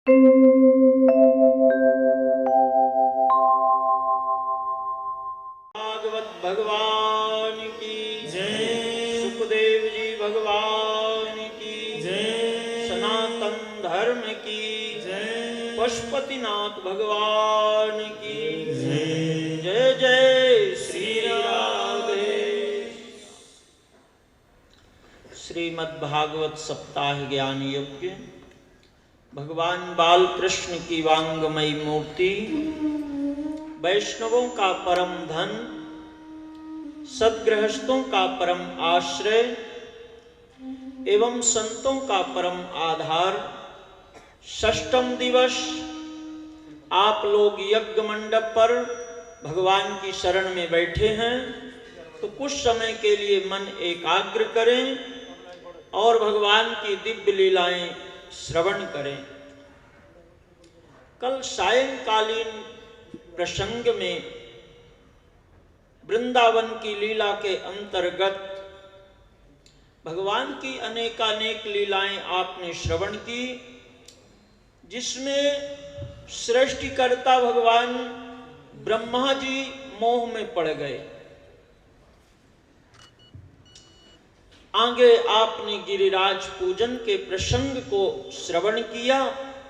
भागवत भगवान की जय। सुखदेव जी भगवान की जय। सनातन धर्म की जय। पशुपतिनाथ भगवान की जय। जय जय श्री राधे। श्रीमद् भागवत सप्ताह ज्ञान यज्ञ भगवान बाल कृष्ण की वांगमयी मूर्ति, वैष्णवों का परम धन, सद्गृहस्थों का परम आश्रय एवं संतों का परम आधार। षष्ठम दिवस आप लोग यज्ञ मंडप पर भगवान की शरण में बैठे हैं, तो कुछ समय के लिए मन एकाग्र करें और भगवान की दिव्य लीलाएं श्रवण करें। कल सायंकालीन प्रसंग में वृंदावन की लीला के अंतर्गत भगवान की अनेकानेक लीलाएं आपने श्रवण की, जिसमें सृष्टिकर्ता भगवान ब्रह्मा जी मोह में पड़ गए। आगे आपने गिरिराज पूजन के प्रसंग को श्रवण किया।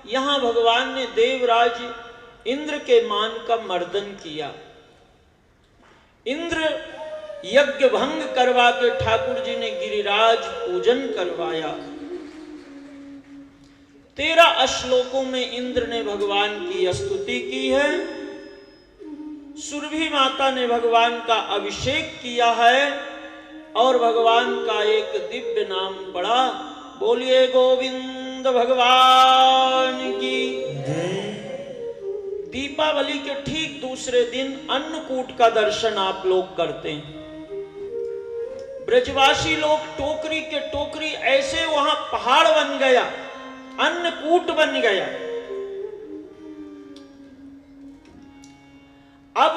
यहां भगवान ने देवराज इंद्र के मान का मर्दन किया। इंद्र यज्ञ भंग करवा के ठाकुर जी ने गिरिराज पूजन करवाया। 13 श्लोकों में इंद्र ने भगवान की स्तुति की है। सुरभि माता ने भगवान का अभिषेक किया है और भगवान का एक दिव्य नाम पढ़ा। बोलिए गोविंद भगवान की। दीपावली के ठीक दूसरे दिन अन्नकूट का दर्शन आप लोग करते हैं। ब्रजवासी लोग टोकरी के टोकरी ऐसे वहां पहाड़ बन गया, अन्नकूट बन गया। अब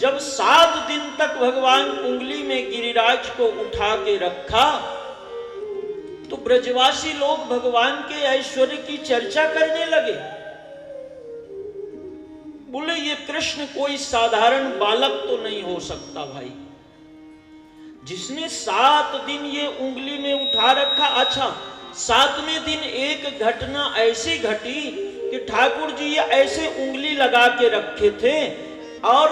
जब 7 दिन तक भगवान उंगली में गिरिराज को उठा के रखा, तो ब्रजवासी लोग भगवान के ऐश्वर्य की चर्चा करने लगे। बोले ये कृष्ण कोई साधारण बालक तो नहीं हो सकता भाई, जिसने 7 दिन ये उंगली में उठा रखा। अच्छा, 7वें दिन एक घटना ऐसी घटी कि ठाकुर जी ये ऐसे उंगली लगा के रखे थे और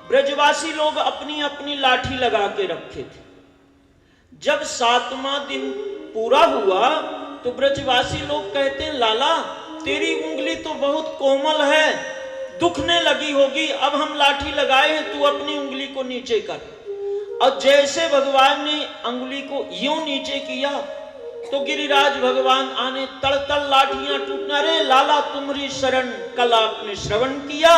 ब्रजवासी लोग अपनी अपनी लाठी लगा के रखे थे। जब 7वां दिन पूरा हुआ तो ब्रजवासी लोग कहते हैं, लाला तेरी उंगली तो बहुत कोमल है, दुखने लगी होगी, अब हम लाठी लगाए हैं, तू अपनी उंगली को नीचे कर। और जैसे भगवान ने उंगली को यूं नीचे किया तो गिरिराज भगवान आने तड़ तड़ लाठियां टूटना। रे लाला तुम्हारी शरण, कल आपने श्रवण किया।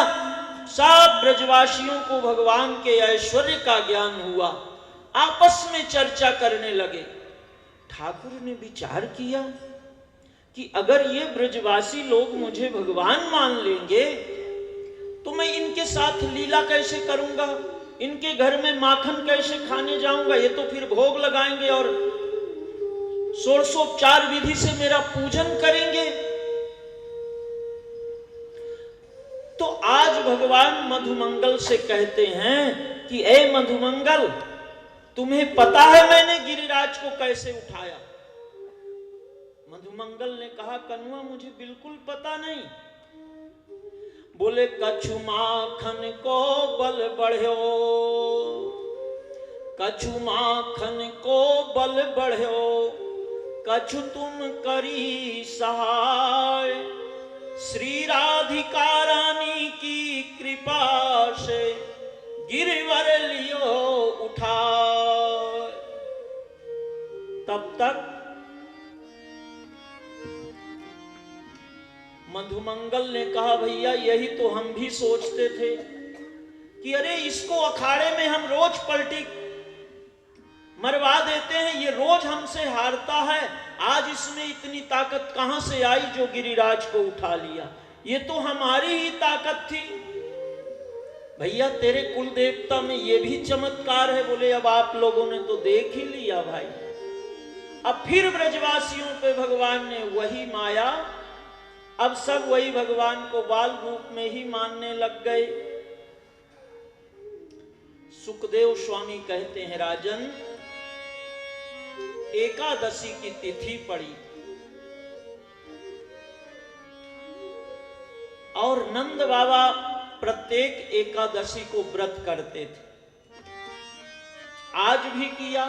सब ब्रजवासियों को भगवान के ऐश्वर्य का ज्ञान हुआ, आपस में चर्चा करने लगे। ठाकुर ने विचार किया कि अगर ये ब्रजवासी लोग मुझे भगवान मान लेंगे तो मैं इनके साथ लीला कैसे करूंगा, इनके घर में माखन कैसे खाने जाऊंगा। ये तो फिर भोग लगाएंगे और षोडशोपचार विधि से मेरा पूजन करेंगे। तो आज भगवान मधुमंगल से कहते हैं कि ए मधुमंगल, तुम्हें पता है मैंने गिरिराज को कैसे उठाया? मधुमंगल ने कहा, कन्वा मुझे बिल्कुल पता नहीं। बोले, कछु माखन को बल बढ़्यो, कछु माखन को बल बढ़्यो, कछु तुम करी सहाय। श्री राधिका रानी की कृपा से गिरिवर लियो उठा। तब तक मधुमंगल ने कहा, भैया यही तो हम भी सोचते थे कि अरे इसको अखाड़े में हम रोज पलटी मरवा देते हैं, ये रोज हमसे हारता है, आज इसमें इतनी ताकत कहां से आई जो गिरिराज को उठा लिया? ये तो हमारी ही ताकत थी। भैया तेरे कुल देवता में ये भी चमत्कार है। बोले, अब आप लोगों ने तो देख ही लिया भाई। अब फिर ब्रजवासियों पे भगवान ने वही माया अब सब वही भगवान को बाल रूप में ही मानने लग गए। सुखदेव स्वामी कहते हैं, राजन, एकादशी की तिथि पड़ी और नंद बाबा प्रत्येक एकादशी को व्रत करते थे। आज भी किया,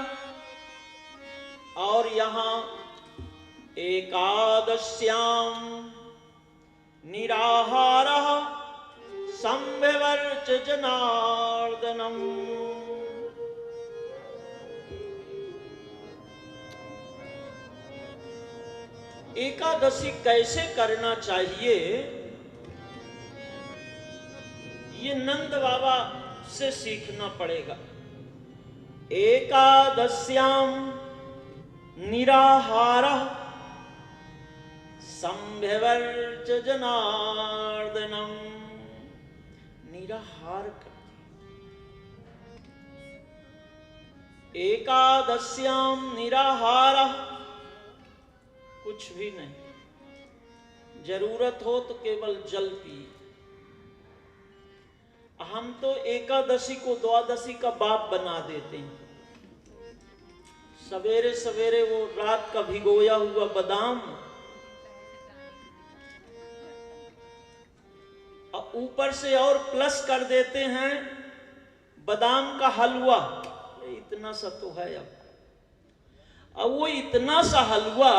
और यहां एकादश्याम निराहारः संभवर्च जनार्दनम। एकादशी कैसे करना चाहिए, ये नंद बाबा से सीखना पड़ेगा। एकादश्याम निराहारः संभवर्च जनार्दनम। निराहार कर, एकादश्याम निराहारः, कुछ भी नहीं, जरूरत हो तो केवल जल पिए। हम तो एकादशी को द्वादशी का बाप बना देते हैं। सवेरे सवेरे वो रात का भिगोया हुआ बादाम और ऊपर से और प्लस कर देते हैं बादाम का हलवा। इतना सा तो है। अब वो इतना सा हलवा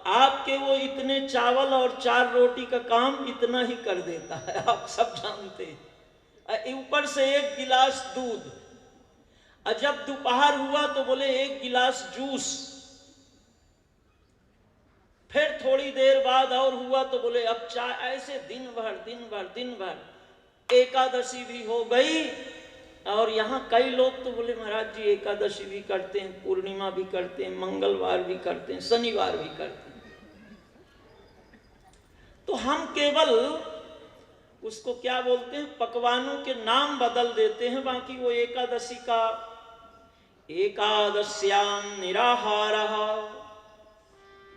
आपके वो इतने चावल और 4 रोटी का काम इतना ही कर देता है, आप सब जानते हैं। ऊपर से 1 गिलास दूध, और जब दोपहर हुआ तो बोले 1 गिलास जूस, फिर थोड़ी देर बाद और हुआ तो बोले अब चाय। ऐसे दिन भर दिन भर दिन भर। एकादशी भी हो गई, और यहाँ कई लोग तो बोले महाराज जी एकादशी भी करते हैं, पूर्णिमा भी करते हैं, मंगलवार भी करते हैं, शनिवार भी करते हैं। तो हम केवल उसको क्या बोलते हैं, पकवानों के नाम बदल देते हैं, बाकी वो एकादशी का एकादश्याम निराहारः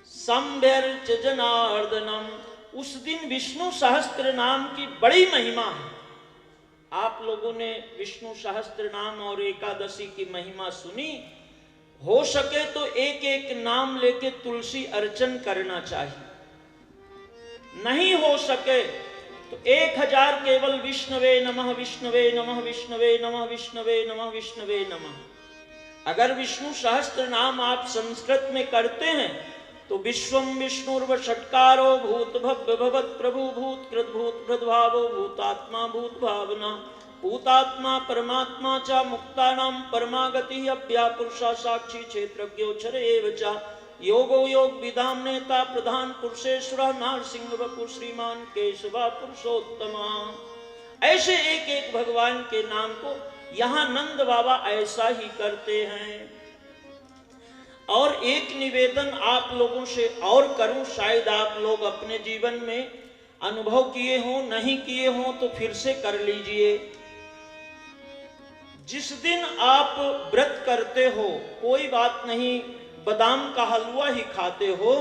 संभवर्च जनार्दनम। उस दिन विष्णु सहस्त्र नाम की बड़ी महिमा है। आप लोगों ने विष्णु सहस्त्र नाम और एकादशी की महिमा सुनी, हो सके तो एक एक नाम लेके तुलसी अर्चन करना चाहिए। नहीं हो सके तो 1000 केवल विष्णवे नमः विष्णवे नमः विष्णवे नमः विष्णवे नमः विष्णवे नमः। अगर विष्णु सहस्त्र नाम आप संस्कृत में करते हैं तो विश्वम विष्णुर्व षट्कारो भूत भव्य भवत प्रभु भूत कृत भूत भृद्भावो भूतात्मा भूत भावना भूतात्मा परमात्मा च मुक्तानां परमागति अव्यापुरुषा साक्षी क्षेत्रज्ञोक्षर एव च योगो योग विदाम नेता प्रधान पुरुषेश्वर नारसिंह वपु श्रीमान केशवा पुरुषोत्तमा। ऐसे एक एक भगवान के नाम को यहाँ नंद बाबा ऐसा ही करते हैं। और एक निवेदन आप लोगों से और करूं, शायद आप लोग अपने जीवन में अनुभव किए हो, नहीं किए हो तो फिर से कर लीजिए। जिस दिन आप व्रत करते हो, कोई बात नहीं, बादाम का हलवा ही खाते हो,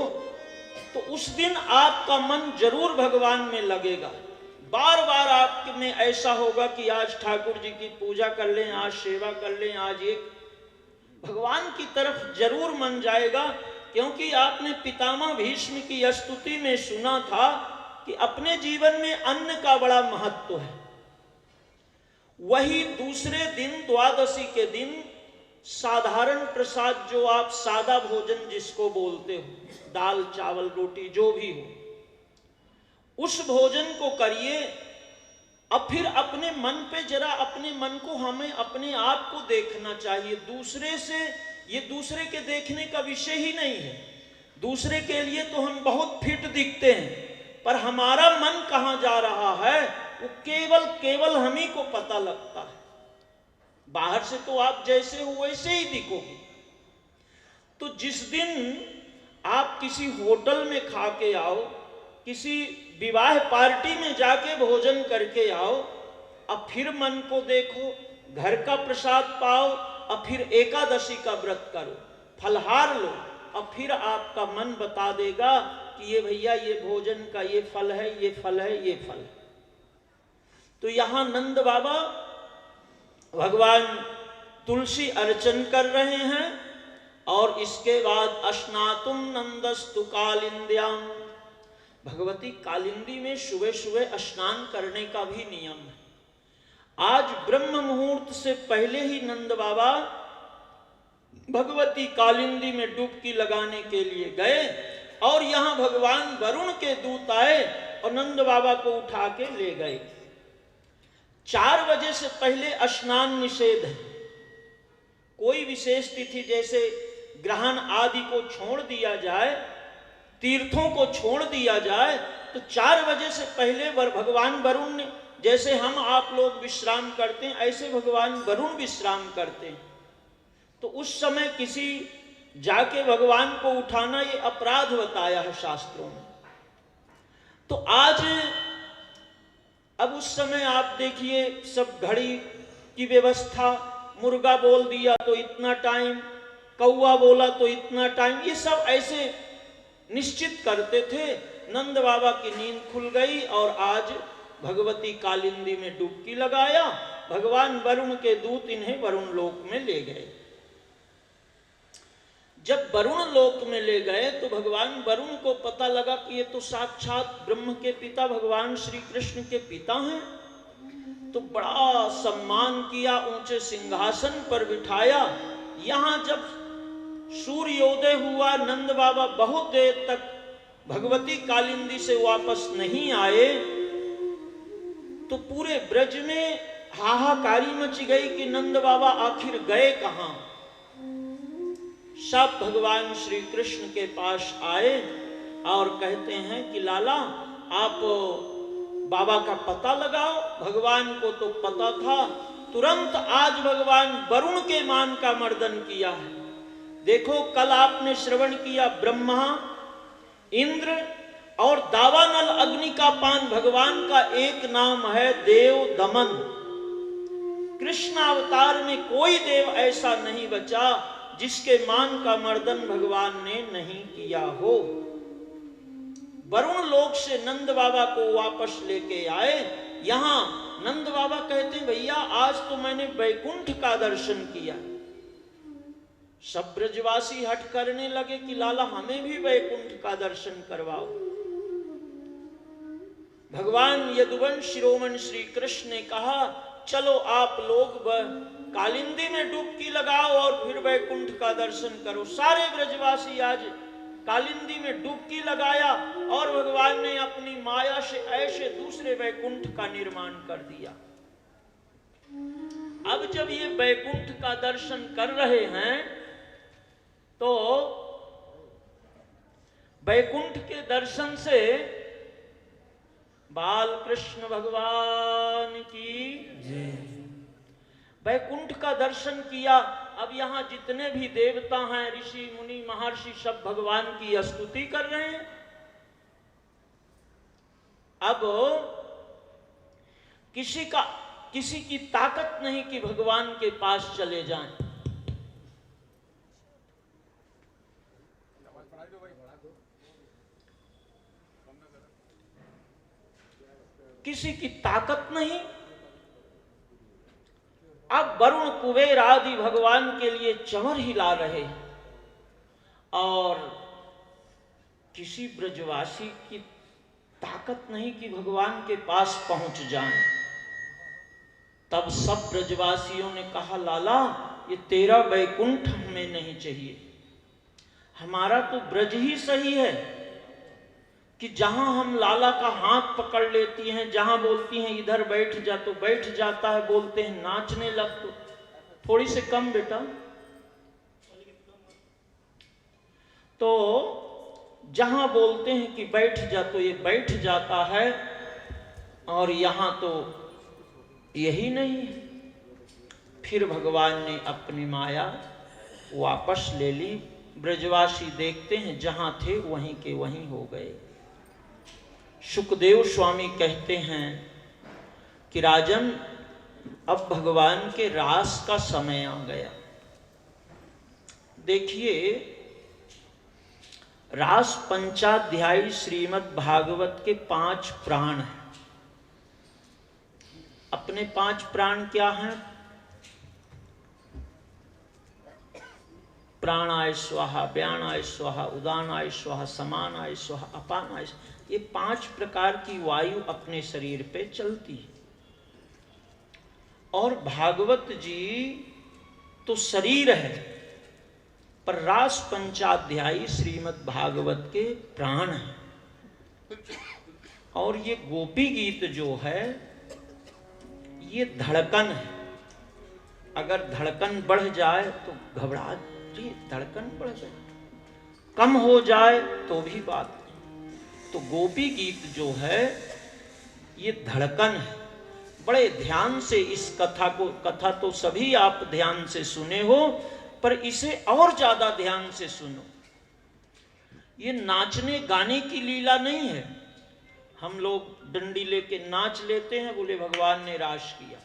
तो उस दिन आपका मन जरूर भगवान में लगेगा। बार बार आप में ऐसा होगा कि आज ठाकुर जी की पूजा कर लें, आज सेवा कर लें, आज एक भगवान की तरफ जरूर मन जाएगा। क्योंकि आपने पितामह भीष्म की स्तुति में सुना था कि अपने जीवन में अन्न का बड़ा महत्व है। वही दूसरे दिन द्वादशी के दिन साधारण प्रसाद, जो आप सादा भोजन जिसको बोलते हो, दाल चावल रोटी जो भी हो, उस भोजन को करिए। अब फिर अपने मन पे जरा, अपने मन को हमें अपने आप को देखना चाहिए। दूसरे से, ये दूसरे के देखने का विषय ही नहीं है। दूसरे के लिए तो हम बहुत फिट दिखते हैं, पर हमारा मन कहाँ जा रहा है वो केवल हम ही को पता लगता है। बाहर से तो आप जैसे हो वैसे ही दिखोगे। तो जिस दिन आप किसी होटल में खा के आओ, किसी विवाह पार्टी में जाके भोजन करके आओ, अब फिर मन को देखो, घर का प्रसाद पाओ, अब फिर एकादशी का व्रत करो, फलहार लो, अब फिर आपका मन बता देगा कि ये भैया ये भोजन का ये फल है, ये फल है, ये फल है। तो यहां नंद बाबा भगवान तुलसी अर्चन कर रहे हैं और इसके बाद अस्नातुम नंदस्तु कालिंद्याम, भगवती कालिंदी में सुबह सुबह स्नान करने का भी नियम है। आज ब्रह्म मुहूर्त से पहले ही नंद बाबा भगवती कालिंदी में डुबकी लगाने के लिए गए और यहां भगवान वरुण के दूत आए और नंद बाबा को उठा के ले गए। 4 बजे से पहले स्नान निषेध है। कोई विशेष तिथि जैसे ग्रहण आदि को छोड़ दिया जाए, तीर्थों को छोड़ दिया जाए, तो 4 बजे से पहले भगवान वरुण ने, जैसे हम आप लोग विश्राम करते हैं ऐसे भगवान वरुण विश्राम करते हैं। तो उस समय किसी जाके भगवान को उठाना ये अपराध बताया है शास्त्रों में। तो आज अब उस समय आप देखिए सब घड़ी की व्यवस्था, मुर्गा बोल दिया तो इतना टाइम, कौवा बोला तो इतना टाइम, ये सब ऐसे निश्चित करते थे। नंद बाबा की नींद खुल गई और आज भगवती कालिंदी में डुबकी लगाया। भगवान वरुण के दूत इन्हें वरुण लोक में ले गए। जब वरुण लोक में ले गए तो भगवान वरुण को पता लगा कि ये तो साक्षात ब्रह्म के पिता भगवान श्री कृष्ण के पिता हैं। तो बड़ा सम्मान किया, ऊंचे सिंहासन पर बिठाया। यहां जब सूर्योदय हुआ, नंद बाबा बहुत देर तक भगवती कालिंदी से वापस नहीं आए, तो पूरे ब्रज में हाहाकारी मच गई कि नंद बाबा आखिर गए कहां। सब भगवान श्री कृष्ण के पास आए और कहते हैं कि लाला आप बाबा का पता लगाओ। भगवान को तो पता था, तुरंत आज भगवान वरुण के मान का मर्दन किया है। देखो कल आपने श्रवण किया, ब्रह्मा, इंद्र और दावानल अग्नि का पान, भगवान का एक नाम है देव दमन। कृष्ण अवतार में कोई देव ऐसा नहीं बचा जिसके मान का मर्दन भगवान ने नहीं किया हो। वरुण लोक से नंद बाबा को वापस लेके आए। यहां नंद बाबा कहते हैं भैया आज तो मैंने वैकुंठ का दर्शन किया। सब ब्रजवासी हट करने लगे कि लाला हमें भी वैकुंठ का दर्शन करवाओ। भगवान यदुवंश शिरोमणि श्री कृष्ण ने कहा चलो आप लोग कालिंदी में डुबकी लगाओ और फिर वैकुंठ का दर्शन करो। सारे ब्रजवासी आज कालिंदी में डुबकी लगाया और भगवान ने अपनी माया से ऐसे दूसरे वैकुंठ का निर्माण कर दिया। अब जब ये वैकुंठ का दर्शन कर रहे हैं तो वैकुंठ के दर्शन से बाल कृष्ण भगवान की वैकुंठ का दर्शन किया। अब यहां जितने भी देवता हैं, ऋषि मुनि महर्षि, सब भगवान की स्तुति कर रहे हैं। अब किसी की ताकत नहीं कि भगवान के पास चले जाएं। किसी की ताकत नहीं। अब वरुण कुबेर आदि भगवान के लिए चमर हिला रहे हैं और किसी ब्रजवासी की ताकत नहीं कि भगवान के पास पहुंच जाएं। तब सब ब्रजवासियों ने कहा लाला ये तेरा वैकुंठ हमें नहीं चाहिए, हमारा तो ब्रज ही सही है कि जहां हम लाला का हाथ पकड़ लेती हैं, जहां बोलती हैं इधर बैठ जा तो बैठ जाता है, बोलते हैं नाचने लग तो थोड़ी से कम बेटा, तो जहां बोलते हैं कि बैठ जा तो ये बैठ जाता है और यहां तो यही नहीं है। फिर भगवान ने अपनी माया वापस ले ली। ब्रजवासी देखते हैं जहां थे वहीं के वहीं हो गए। सुखदेव स्वामी कहते हैं कि राजन अब भगवान के रास का समय आ गया। देखिए रास पंचाध्यायी श्रीमद् भागवत के 5 प्राण हैं। अपने 5 प्राण क्या हैं? प्राणाय स्वाहा, व्यानाय स्वाहा, उदानाय स्वाहा, समानाय स्वाहा, अपानाय स्वाहा। ये 5 प्रकार की वायु अपने शरीर पे चलती है। और भागवत जी तो शरीर है, पर रास पंचाध्यायी श्रीमद् भागवत के प्राण हैं। और ये गोपी गीत जो है ये धड़कन है। अगर धड़कन बढ़ जाए तो घबरा, धड़कन बढ़ जाए, कम हो जाए तो भी बात नहीं। तो गोपी गीत जो है ये धड़कन है। बड़े ध्यान से इस कथा तो सभी आप ध्यान से सुने हो, पर इसे और ज्यादा ध्यान से सुनो। ये नाचने गाने की लीला नहीं है। हम लोग डंडी लेके नाच लेते हैं, बोले भगवान ने रास किया।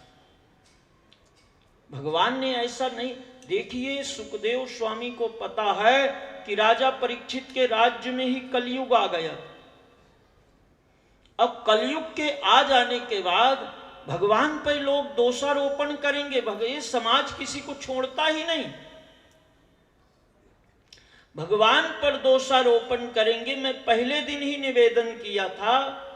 भगवान ने ऐसा नहीं। देखिए, सुखदेव स्वामी को पता है कि राजा परीक्षित के राज्य में ही कलयुग आ गया। अब कलयुग के आ जाने के बाद भगवान पर लोग दोषारोपण करेंगे। ये समाज किसी को छोड़ता ही नहीं। भगवान पर दोषारोपण करेंगे। मैं पहले दिन ही निवेदन किया था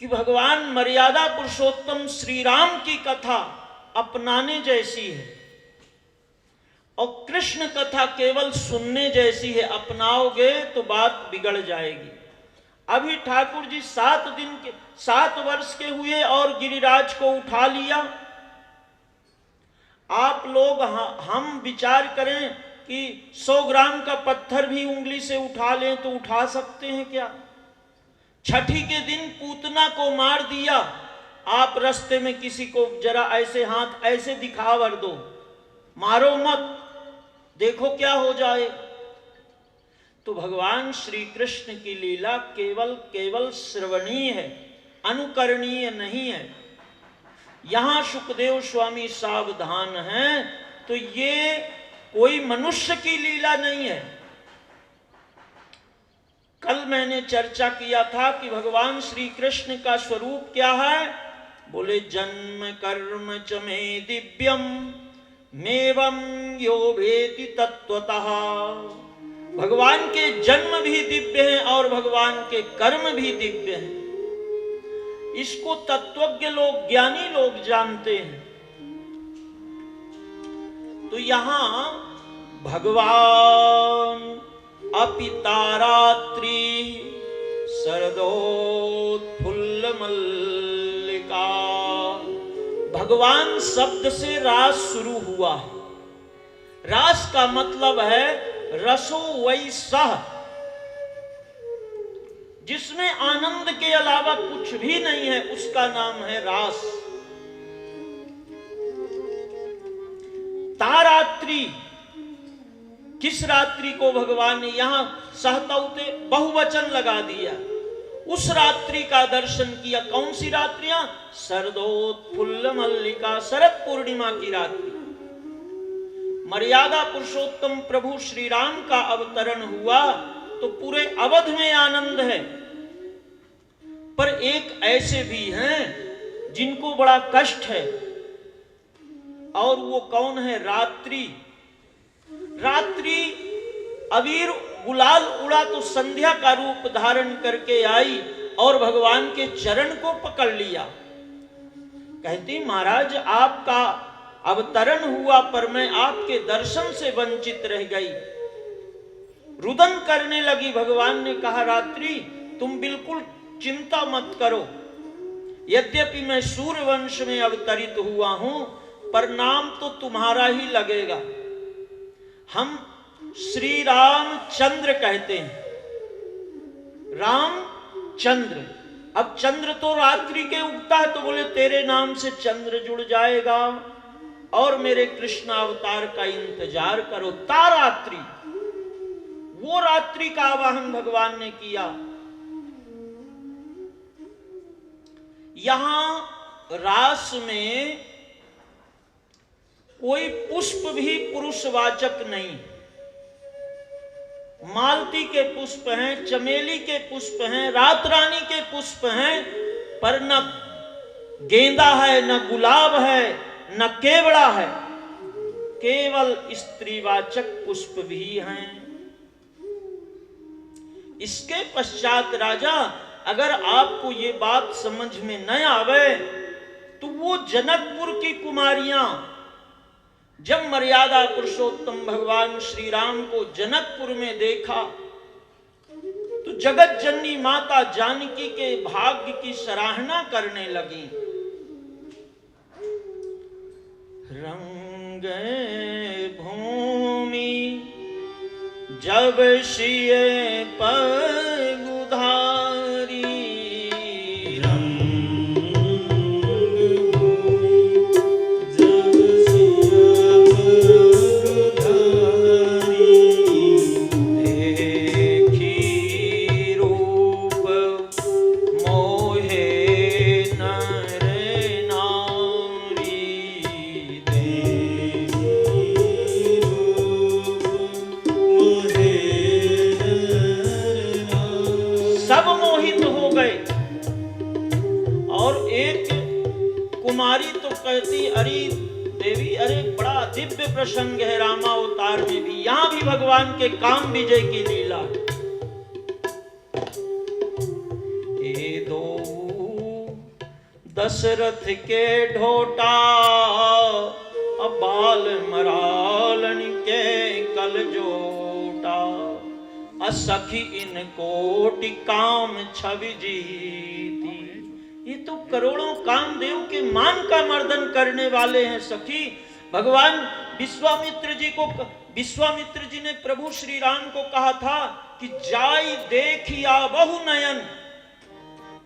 कि भगवान मर्यादा पुरुषोत्तम श्री राम की कथा अपनाने जैसी है और कृष्ण कथा केवल सुनने जैसी है। अपनाओगे तो बात बिगड़ जाएगी। अभी ठाकुर जी 7 वर्ष के हुए और गिरिराज को उठा लिया। आप लोग हम विचार करें कि 100 ग्राम का पत्थर भी उंगली से उठा लें तो उठा सकते हैं क्या? छठी के दिन पूतना को मार दिया। आप रास्ते में किसी को जरा ऐसे हाथ ऐसे दिखावर दो, मारो मत, देखो क्या हो जाए। तो भगवान श्री कृष्ण की लीला केवल श्रवणीय है, अनुकरणीय नहीं है। यहां सुखदेव स्वामी सावधान हैं। तो ये कोई मनुष्य की लीला नहीं है। कल मैंने चर्चा किया था कि भगवान श्री कृष्ण का स्वरूप क्या है। बोले जन्म कर्म च मे दिव्यम मेवं यो भेति तत्वतः। भगवान के जन्म भी दिव्य हैं और भगवान के कर्म भी दिव्य हैं। इसको तत्वज्ञ लोग, ज्ञानी लोग जानते हैं। तो यहां भगवान अपितारात्रि शरदोत्फुल्ल मल्लिका। भगवान शब्द से रास शुरू हुआ है। रास का मतलब है रसो वै सह, जिसमें आनंद के अलावा कुछ भी नहीं है, उसका नाम है रास। तारात्रि, किस रात्रि को भगवान ने यहां सहतौते बहुवचन लगा दिया। उस रात्रि का दर्शन किया। कौन सी रात्रियां? शरदोत्फुल्ल मल्लिका, शरद पूर्णिमा की रात्रि। मर्यादा पुरुषोत्तम प्रभु श्री राम का अवतरण हुआ तो पूरे अवध में आनंद है। पर एक ऐसे भी हैं जिनको बड़ा कष्ट है, और वो कौन है? रात्रि। रात्रि अबीर गुलाल उड़ा तो संध्या का रूप धारण करके आई और भगवान के चरण को पकड़ लिया। कहती महाराज आपका अवतरण हुआ पर मैं आपके दर्शन से वंचित रह गई। रुदन करने लगी। भगवान ने कहा रात्रि तुम बिल्कुल चिंता मत करो। यद्यपि मैं सूर्य वंश में अवतरित हुआ हूं पर नाम तो तुम्हारा ही लगेगा। हम श्री रामचंद्र कहते हैं। रामचंद्र। अब चंद्र तो रात्रि के उगता है, तो बोले तेरे नाम से चंद्र जुड़ जाएगा और मेरे कृष्ण अवतार का इंतजार करो। तारात्रि, वो रात्रि का आवाहन भगवान ने किया। यहां रास में कोई पुष्प भी पुरुषवाचक नहीं। मालती के पुष्प हैं, चमेली के पुष्प हैं, रात रानी के पुष्प हैं, पर न गेंदा है, न गुलाब है, न केवड़ा है, केवल स्त्रीवाचक पुष्प भी हैं। इसके पश्चात राजा, अगर आपको ये बात समझ में न आवे तो वो जनकपुर की कुमारियां जब मर्यादा पुरुषोत्तम भगवान श्री राम को जनकपुर में देखा तो जगत जननी माता जानकी के भाग्य की सराहना करने लगी। रंग भूमि जब सिए पग उधारी, कुमारी तो कहती, अरे देवी, अरे बड़ा दिव्य प्रसंग है रामावतार में भी, यहां भी भगवान के काम विजय की लीला। ये दो दशरथ के ढोटा, अब बाल मरालन के कल जोटा, असखी इन कोटि काम छवि जीती। ये तो करोड़ों कामदेव के मान का मर्दन करने वाले हैं सखी। भगवान विश्वामित्र जी ने प्रभु श्री राम को कहा था कि जाई देखिया बहु नयन,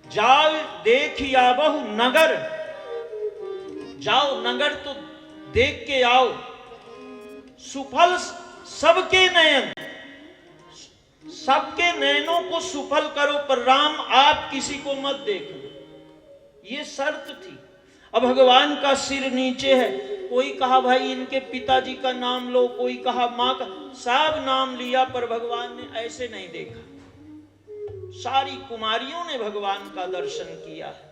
जाओ देखिया बहु नगर, जाओ नगर तो देख के आओ, सुफल सबके नयन, सबके नयनों को सुफल करो, पर राम आप किसी को मत देखो, ये शर्त थी। अब भगवान का सिर नीचे है, कोई कहा भाई इनके पिताजी का नाम लो, कोई कहा मां का, सब नाम लिया, पर भगवान ने ऐसे नहीं देखा। सारी कुमारियों ने भगवान का दर्शन किया है।